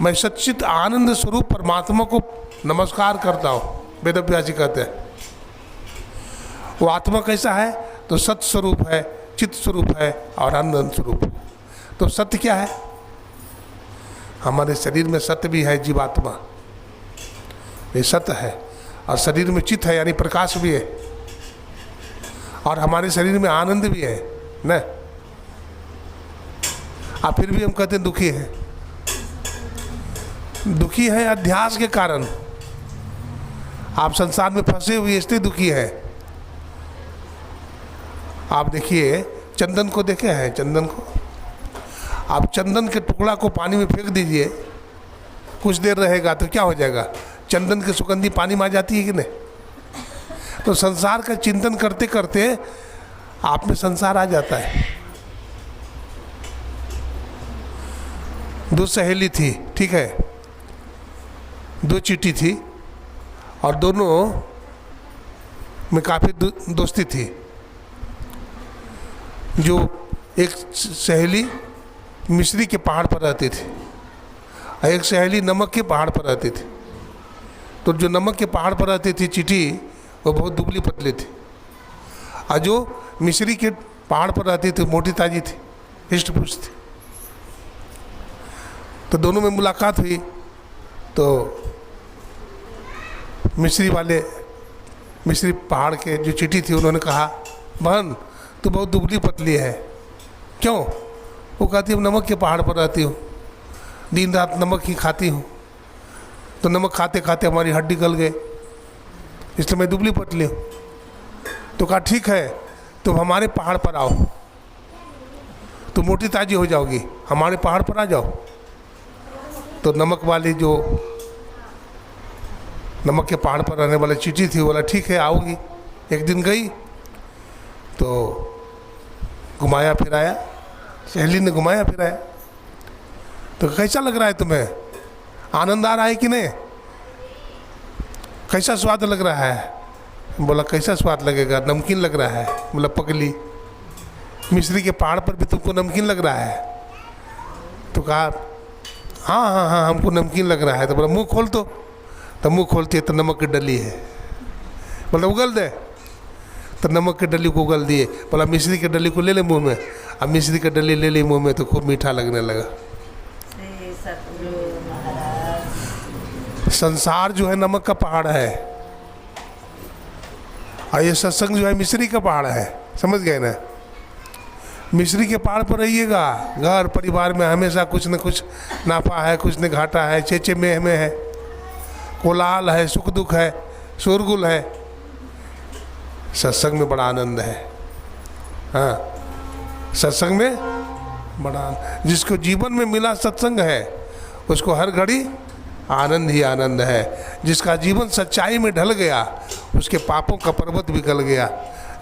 मैं सच्चित आनंद स्वरूप परमात्मा को नमस्कार करता हूँ, वेदव्यास जी कहते हैं। वो आत्मा कैसा है? तो सत्य स्वरूप है, चित्त स्वरूप है और आनंद स्वरूप है। तो सत्य क्या है? हमारे शरीर में सत्य भी है, जीवात्मा ये सत्य है, और शरीर में चित्त है यानी प्रकाश भी है, और हमारे शरीर में आनंद भी है न। और फिर भी हम कहते हैं दुखी है। दुखी है अध्यास के कारण। आप संसार में फंसे हुए इसलिए दुखी है। आप देखिए चंदन को, देखे हैं चंदन को? आप चंदन के टुकड़ा को पानी में फेंक दीजिए, कुछ देर रहेगा तो क्या हो जाएगा? चंदन की सुगंधी पानी में आ जाती है कि नहीं? तो संसार का चिंतन करते करते आप में संसार आ जाता है। दो सहेली थी, ठीक है, दो चींटी थी और दोनों में काफ़ी दोस्ती थी। जो एक सहेली मिस्री के पहाड़ पर रहती थी और एक सहेली नमक के पहाड़ पर रहती थी। तो जो नमक के पहाड़ पर रहती थी चींटी, वो बहुत दुबली पतली थी, और जो मिस्री के पहाड़ पर रहती थी मोटी ताजी थी, हिष्ट पुष्ट थी। तो दोनों में मुलाकात हुई। तो मिस्री पहाड़ के जो चींटी थी उन्होंने कहा, बहन तू बहुत दुबली पतली है, क्यों? वो कहती हूँ नमक के पहाड़ पर रहती हूँ, दिन रात नमक ही खाती हूँ, तो नमक खाते खाते हमारी हड्डी गल गए, इसलिए मैं दुबली पतली हूँ। तो कहा ठीक है, तुम हमारे पहाड़ पर आओ, तुम मोटी ताजी हो जाओगी, हमारे पहाड़ पर आ जाओ। तो नमक वाली जो नमक के पहाड़ पर रहने वाली चींटी थी, बोला ठीक है आऊँगी। एक दिन गई तो घुमाया फिराया, सहेली ने घुमाया फिराया। तो कैसा लग रहा है तुम्हें, आनंद आ रहा है कि नहीं, कैसा स्वाद लग रहा है? बोला कैसा स्वाद लगेगा, नमकीन लग रहा है। बोला पगली, मिस्री के पहाड़ पर भी तुमको नमकीन लग रहा है? तो कहा हाँ हाँ हाँ हमको नमकीन लग रहा है। तो बोला मुंह खोल, तो मुंह खोलती है तो नमक की डली है। बोला उगल दे, तो नमक की डली को उगल दिए। बोला मिस्री की डली को ले ले मुंह में, अब मिस्री की डली ले ली मुंह में तो खूब मीठा लगने लगा। संसार जो है नमक का पहाड़ है और ये सत्संग जो है मिस्री का पहाड़ है, समझ गए ना? मिस्री के पहाड़ पर रहिएगा, घर परिवार में हमेशा कुछ न कुछ नाफा है, कुछ न घाटा है, चेचे में है, कोलाहल है, सुख दुख है, शोरगुल है। सत्संग में बड़ा आनंद है। हाँ, सत्संग में बड़ा आनंद, जिसको जीवन में मिला सत्संग है उसको हर घड़ी आनंद ही आनंद है। जिसका जीवन सच्चाई में ढल गया उसके पापों का पर्वत भी गल गया।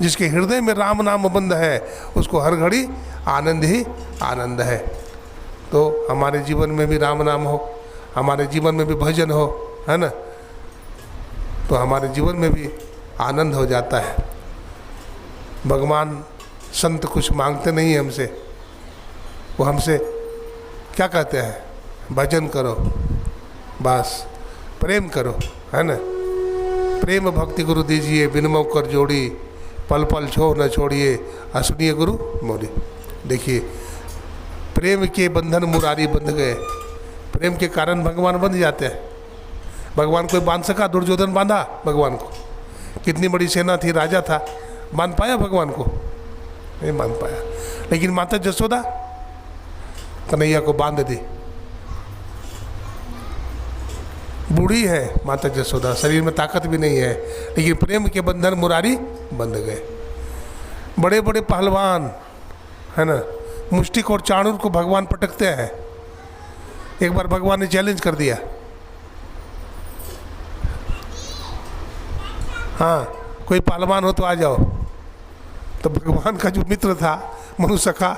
जिसके हृदय में राम नाम बंद है उसको हर घड़ी आनंद ही आनंद है। तो हमारे जीवन में भी राम नाम हो, हमारे जीवन में भी भजन हो, है ना, तो हमारे जीवन में भी आनंद हो जाता है। भगवान संत कुछ मांगते नहीं है हमसे, वो हमसे क्या कहते हैं, भजन करो, बस प्रेम करो, है ना। प्रेम भक्ति गुरु दीजिए, बिनमो कर जोड़ी, पल पल छो न छोड़िए, सुनिए गुरु मोरी। देखिए प्रेम के बंधन मुरारी बंध गए, प्रेम के कारण भगवान बंध जाते हैं। भगवान कोई बांध सका? दुर्योधन बांधा भगवान को? कितनी बड़ी सेना थी, राजा था, बांध पाया भगवान को? नहीं बांध पाया। लेकिन माता जसोदा कन्हैया को बांध दी। बूढ़ी है माता जसोदा, शरीर में ताकत भी नहीं है, लेकिन प्रेम के बंधन मुरारी बंध गए। बड़े बड़े पहलवान, है ना, मुष्टिक और चाणूर को भगवान पटकते हैं। एक बार भगवान ने चैलेंज कर दिया, हाँ कोई पहलवान हो तो आ जाओ। तो भगवान का जो मित्र था मनु सखा,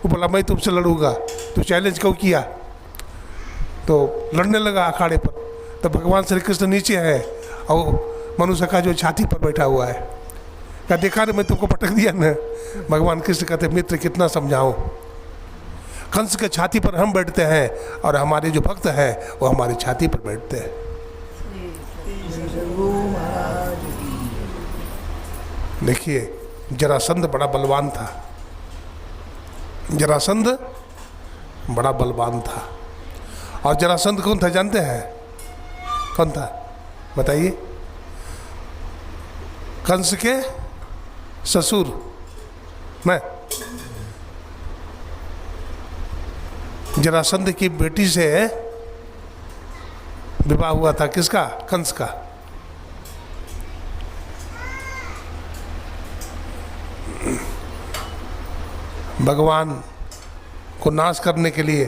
वो बोला मैं तुमसे लड़ूंगा। तो चैलेंज क्यों किया? तो लड़ने लगा अखाड़े पर। तो भगवान श्री कृष्ण नीचे है और मनु सखा जो छाती पर बैठा हुआ है, क्या देखा ना मैं तुमको पटक दिया ना। भगवान कृष्ण कहते मित्र कितना समझाऊं, कंस के छाती पर हम बैठते हैं और हमारे जो भक्त हैं वो हमारी छाती पर बैठते हैं। देखिए जरासंध बड़ा बलवान था, जरासंध बड़ा बलवान था। और जरासंध कौन था जानते हैं? कौन था बताइए? कंस के ससुर मैं, जरासंध की बेटी से विवाह हुआ था। किसका? कंस का। भगवान को नाश करने के लिए,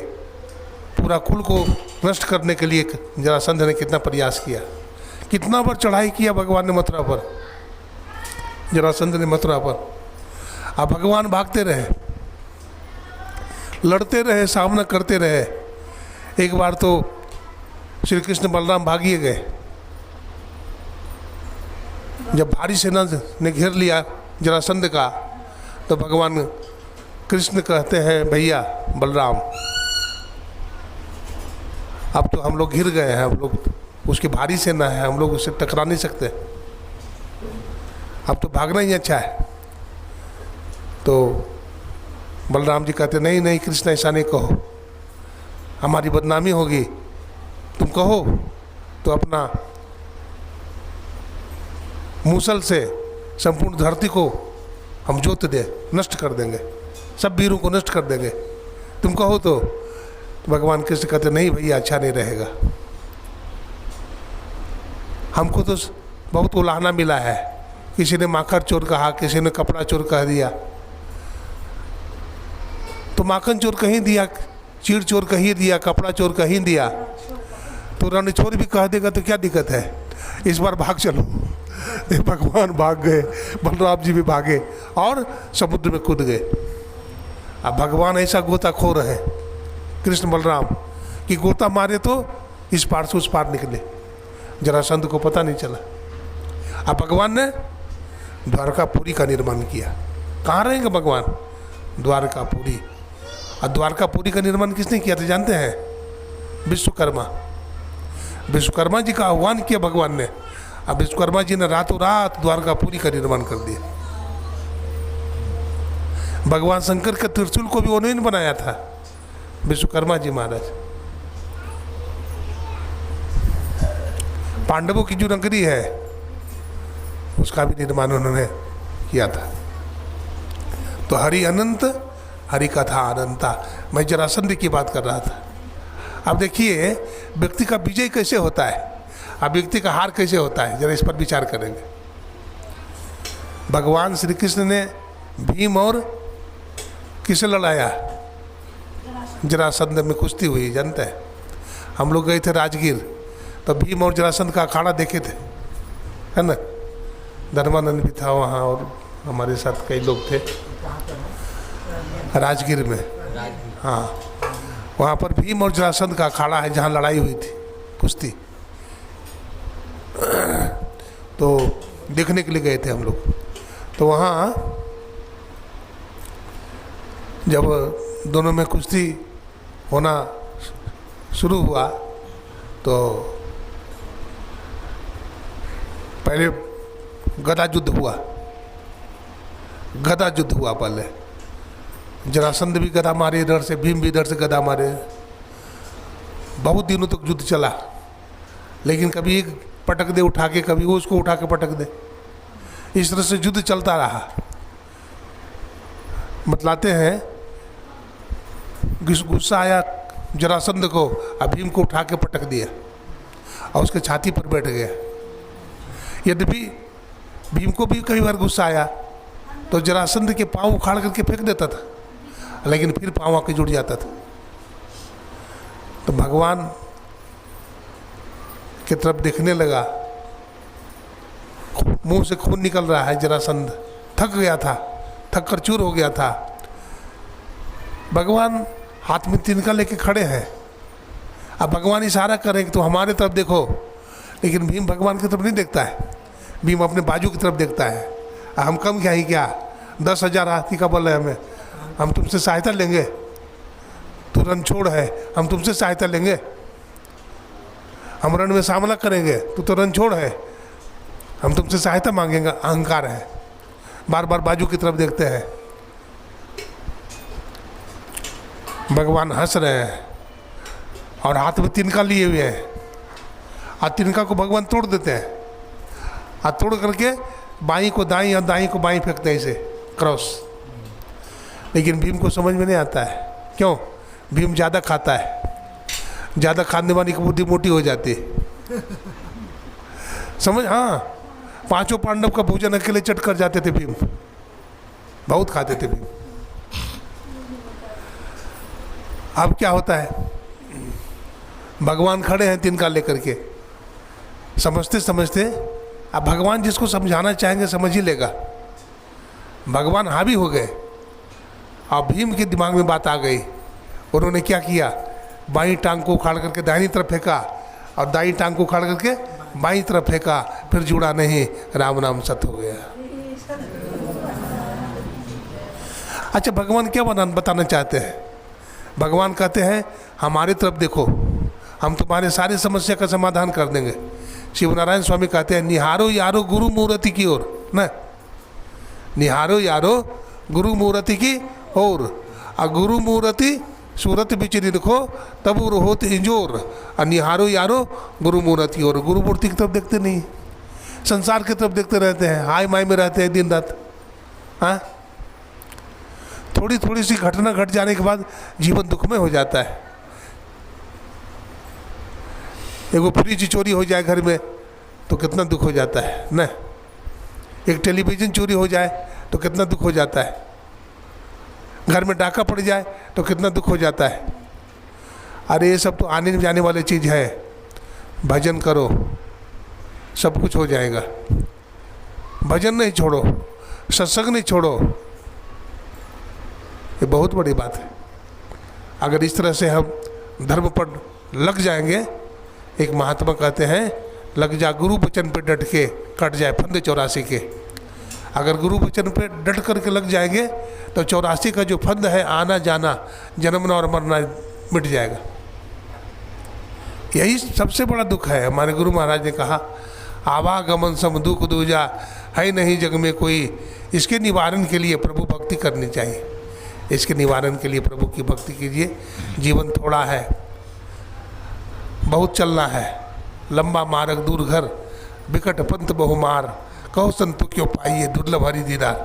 पूरा कुल को नष्ट करने के लिए जरासंध ने कितना प्रयास किया, कितना बार चढ़ाई किया भगवान ने मथुरा पर, जरासंध ने मथुरा पर। अब भगवान भागते रहे, लड़ते रहे, सामना करते रहे, एक बार तो श्री कृष्ण बलराम भागिए गए। जब भारी सेना ने घेर लिया जरासंध का, तो भगवान कृष्ण कहते हैं, भैया बलराम, अब तो हम लोग घिर गए हैं, हम लोग उसकी भारी सेना है, हम लोग उससे टकरा नहीं सकते, अब तो भागना ही अच्छा है। तो बलराम जी कहते, नहीं नहीं कृष्ण, ऐसा नहीं कहो, हमारी बदनामी होगी, तुम कहो तो अपना मूसल से संपूर्ण धरती को हम जोत दे, नष्ट कर देंगे, सब वीरों को नष्ट कर देंगे, तुम कहो तो भगवान कृष्ण कहते, नहीं भैया, अच्छा नहीं रहेगा, हमको तो बहुत उलाहना मिला है, किसी ने माखन चोर कहा, किसी ने कपड़ा चोर कह दिया, तो माखन चोर कहीं दिया, चीड़ चोर कहीं दिया, कपड़ा चोर कहीं दिया, तो रण चोर भी कह देगा तो क्या दिक्कत है, इस बार भाग चलो। भगवान भाग गए, बलराम जी भी भागे और समुद्र में कूद गए। अब भगवान ऐसा गोताखोर है कृष्ण बलराम कि गोता मारे तो इस पार से उस पार निकले, जरासंध को पता नहीं चला। अब भगवान ने द्वारकापुरी का निर्माण किया। कहाँ रहेंगे भगवान? द्वारकापुरी। और द्वारकापुरी का निर्माण किसने किया था जानते हैं? विश्वकर्मा। विश्वकर्मा जी का आह्वान किया भगवान ने। अब विश्वकर्मा जी ने रातों रात द्वारकापुरी का निर्माण कर दिया। भगवान शंकर के त्रिशूल को भी उन्होंने बनाया था, विश्वकर्मा जी महाराज। पांडवों की जो नगरी है उसका भी निर्माण उन्होंने किया था। तो हरि अनंत, हरि कथा अनंता। मैं जरासंध की बात कर रहा था। अब देखिए व्यक्ति का विजय कैसे होता है, अब व्यक्ति का हार कैसे होता है, जरा इस पर विचार करेंगे। भगवान श्री कृष्ण ने भीम और किसे लड़ाया? जरासंध में कुश्ती हुई, जानते हैं। हम लोग गए थे राजगीर, तो भीम और जरासंध का अखाड़ा देखे थे, है ना। धर्मानंद भी था वहाँ और हमारे साथ कई लोग थे राजगीर में। हाँ, वहाँ पर भीम और जरासंध का अखाड़ा है जहाँ लड़ाई हुई थी, कुश्ती। तो देखने के लिए गए थे हम लोग। तो वहाँ जब दोनों में कुश्ती होना शुरू हुआ तो पहले गदा युद्ध हुआ। गदा युद्ध हुआ पहले। जरासंध भी गदा मारे इधर से, भीम भी इधर से गदा मारे। बहुत दिनों तक युद्ध चला, लेकिन कभी एक पटक दे उठा के, कभी वो उसको उठा के पटक दे। इस तरह से युद्ध चलता रहा। बतलाते हैं गुस्सा आया जरासंध को, और भीम को उठा के पटक दिया और उसके छाती पर बैठ गया। यद्यपि भीम को भी कई बार गुस्सा आया तो जरासंध के पाँव उखाड़ करके फेंक देता था, लेकिन फिर पाँव आके जुड़ जाता था। तो भगवान की तरफ देखने लगा, मुंह से खून निकल रहा है। जरासंध थक गया था, थक कर चूर हो गया था। भगवान हाथ में तिनका लेके खड़े हैं। अब भगवान इशारा करें कि तो हमारे तरफ देखो, लेकिन भीम भगवान की तरफ नहीं देखता है। भीम अपने बाजू की तरफ देखता है। हम कम क्या ही क्या, 10,000 हाथी का बल है हमें, हम तुमसे सहायता लेंगे? तो रण छोड़ है, हम तुमसे सहायता लेंगे? हम रण में सामना करेंगे, तो रण छोड़ है, हम तुमसे सहायता मांगेंगे? अहंकार है। बार बार बाजू की तरफ देखते हैं। भगवान हंस रहे हैं और हाथ में तिनका लिए हुए हैं, और तिनका को भगवान तोड़ देते हैं। और तोड़ करके बाई को दाई और दाई को बाई फेंकते हैं, इसे क्रॉस। लेकिन भीम को समझ में नहीं आता है। क्यों? भीम ज़्यादा खाता है, ज़्यादा खाने वाली की बुद्धि मोटी हो जाती है। समझ? हाँ, 5 पांडव का भोजन अकेले चट कर जाते थे भीम, बहुत खाते थे भीम। अब क्या होता है, भगवान खड़े हैं तिनका लेकर के, समझते समझते। अब भगवान जिसको समझाना चाहेंगे समझ ही लेगा। भगवान हावी हो गए और भीम के दिमाग में बात आ गई। उन्होंने क्या किया, बाईं टांग को उखाड़ करके दाहिनी तरफ फेंका और दाईं टांग को उखाड़ करके बाईं तरफ फेंका, फिर जुड़ा नहीं, राम नाम सत हो गया। अच्छा, भगवान क्या बताना चाहते हैं? भगवान कहते हैं हमारी तरफ देखो, हम तुम्हारे सारी समस्या का समाधान कर देंगे। शिव नारायण स्वामी कहते हैं निहारो यारो गुरु मूर्ति की ओर, ना निहारो यारो गुरु मूर्ति की ओर, और गुरु मूर्ति सूरत बिच देखो तब होत इंजोर, और निहारो यारो गुरु मूर्ति और गुरु मूर्ति की तरफ देखते नहीं, संसार की तरफ देखते रहते हैं, हाय माय में रहते हैं दिन रात। हाँ, थोड़ी थोड़ी सी घटना घट जाने के बाद जीवन दुखमय हो जाता है। एगो फ्रिज चोरी हो जाए घर में तो कितना दुख हो जाता है ना, एक टेलीविज़न चोरी हो जाए तो कितना दुख हो जाता है, घर में डाका पड़ जाए तो कितना दुख हो जाता है। अरे ये सब तो आने जाने वाली चीज़ है, भजन करो सब कुछ हो जाएगा। भजन नहीं छोड़ो, सत्संग नहीं छोड़ो, ये बहुत बड़ी बात है। अगर इस तरह से हम धर्म पर लग जाएंगे, एक महात्मा कहते हैं लग जा गुरु वचन पे डट के कट जाए फंदे 84 के। अगर गुरु वचन पे डट करके लग जाएंगे तो 84 का जो फंद है, आना जाना जन्मना और मरना, मिट जाएगा। यही सबसे बड़ा दुख है। हमारे गुरु महाराज ने कहा आवागमन सम दुख दूजा, है नहीं जग में कोई। इसके निवारण के लिए प्रभु भक्ति करनी चाहिए, इसके निवारण के लिए प्रभु की भक्ति कीजिए। जीवन थोड़ा है, बहुत चलना है, लंबा मार्ग दूर घर, बिकट पंथ बहुमार, कहो संतु क्यों पाइए दुर्लभ हरि दीदार।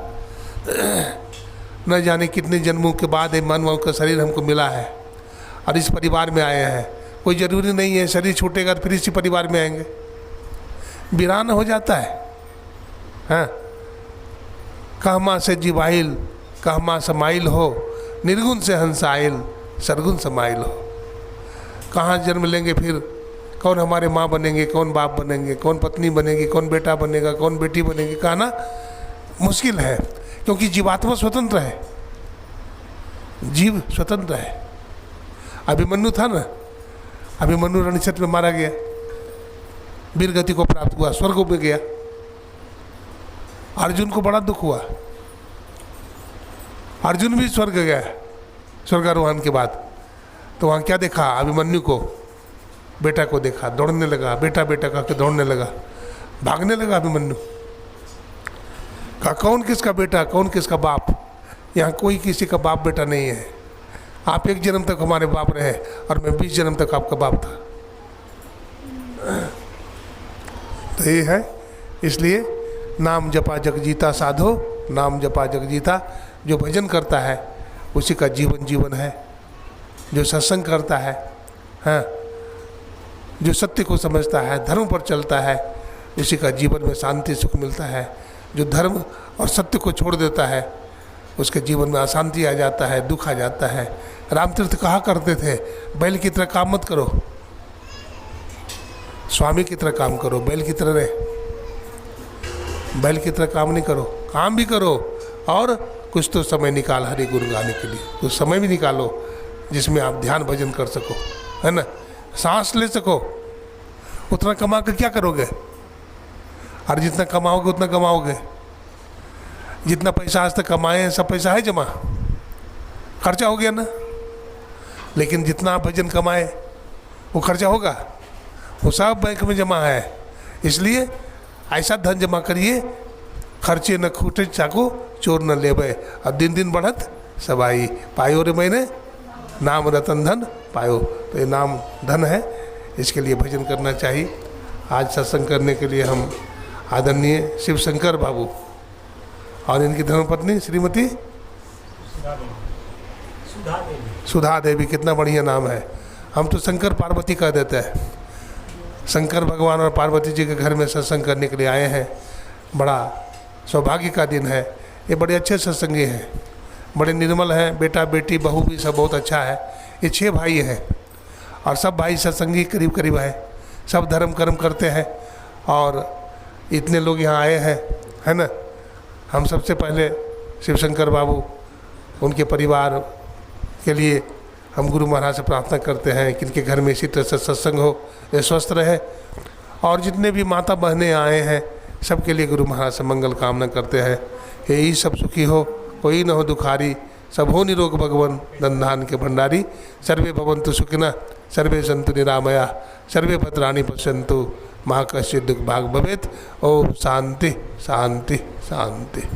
न जाने कितने जन्मों के बाद ये मन का शरीर हमको मिला है और इस परिवार में आए हैं। कोई ज़रूरी नहीं है शरीर छूटेगा तो फिर इसी परिवार में आएंगे, वीरान हो जाता है। हाँ, कहमा से जीवाइल कहमा समाइल हो, निर्गुण से हंसाइल सरगुण समाइल हो। कहाँ जन्म लेंगे, फिर कौन हमारे माँ बनेंगे, कौन बाप बनेंगे, कौन पत्नी बनेगी, कौन बेटा बनेगा, कौन बेटी बनेगी, कहना मुश्किल है। क्योंकि जीवात्मा स्वतंत्र है, जीव स्वतंत्र है। अभिमन्यु था ना, अभिमन्यु रणक्षेत्र में मारा गया, वीर गति को प्राप्त हुआ, स्वर्ग में गया। अर्जुन को बड़ा दुख हुआ, अर्जुन भी स्वर्ग गया स्वर्गारोहण के बाद। तो वहाँ क्या देखा, अभिमन्यु को, बेटा को देखा, दौड़ने लगा, बेटा बेटा कह के दौड़ने लगा, भागने लगा अभिमन्यु। कहा कौन किसका बेटा, कौन किसका बाप, यहाँ कोई किसी का बाप बेटा नहीं है। आप एक जन्म तक हमारे बाप रहे और मैं 20 जन्म तक आपका बाप था। तो ये है, इसलिए नाम जपा जग जीता साधो, नाम जपा जग जीता। जो भजन करता है उसी का जीवन जीवन है, जो सत्संग करता है, हाँ, जो सत्य को समझता है, धर्म पर चलता है, उसी का जीवन में शांति सुख मिलता है। जो धर्म और सत्य को छोड़ देता है उसके जीवन में अशांति आ जाता है, दुख आ जाता है। रामतीर्थ कहा करते थे बैल की तरह काम मत करो, स्वामी की तरह काम करो, बैल की तरह रहे। बैल की तरह काम नहीं करो, काम भी करो और कुछ तो समय निकाल हरि गुण गाने के लिए, कुछ समय भी निकालो जिसमें आप ध्यान भजन कर सको, है ना, सांस ले सको। उतना कमा कर क्या करोगे, और जितना कमाओगे उतना कमाओगे। जितना पैसा आज तक कमाए हैं सब पैसा है जमा, खर्चा हो गया ना। लेकिन जितना आप भजन कमाए वो खर्चा होगा, वो सब बैंक में जमा है। इसलिए ऐसा धन जमा करिए, खर्चे न खूटे चाको चोर न लेबे, और दिन दिन बढ़त सबाई पायो रे मैंने नाम रतन धन पायो। तो ये नाम धन है, इसके लिए भजन करना चाहिए। आज सत्संग करने के लिए हम आदरणीय शिव शंकर बाबू और इनकी धर्मपत्नी श्रीमती सुधा देवी, कितना बढ़िया नाम है। हम तो शंकर पार्वती कह देते हैं। शंकर भगवान और पार्वती जी के घर में सत्संग करने के लिए आए हैं। बड़ा सौभाग्य का दिन है। ये बड़े अच्छे सत्संगी हैं, बड़े निर्मल हैं। बेटा बेटी बहू भी सब बहुत अच्छा है। ये 6 भाई हैं और सब भाई सत्संगी करीब करीब है, सब धर्म कर्म करते हैं और इतने लोग यहाँ आए हैं, है ना। हम सबसे पहले शिव शंकर बाबू, उनके परिवार के लिए हम गुरु महाराज से प्रार्थना करते हैं कि इनके घर में इसी तरह से सत्संग हो, ये स्वस्थ रहे। और जितने भी माता बहनें आए हैं सबके लिए गुरु महाराज से मंगल कामना करते हैं। यही सब सुखी हो, कोई न हो दुखारी, सब हो निरोग भगवन धन के भंडारी। सर्वे भवन्तु सुखिनः, सर्वे सन्तु निरामया, सर्वे भद्राणि पश्यन्तु, माँ कश्चित् दुःख भाग् भवेत्। ओम शांति शांति शांति।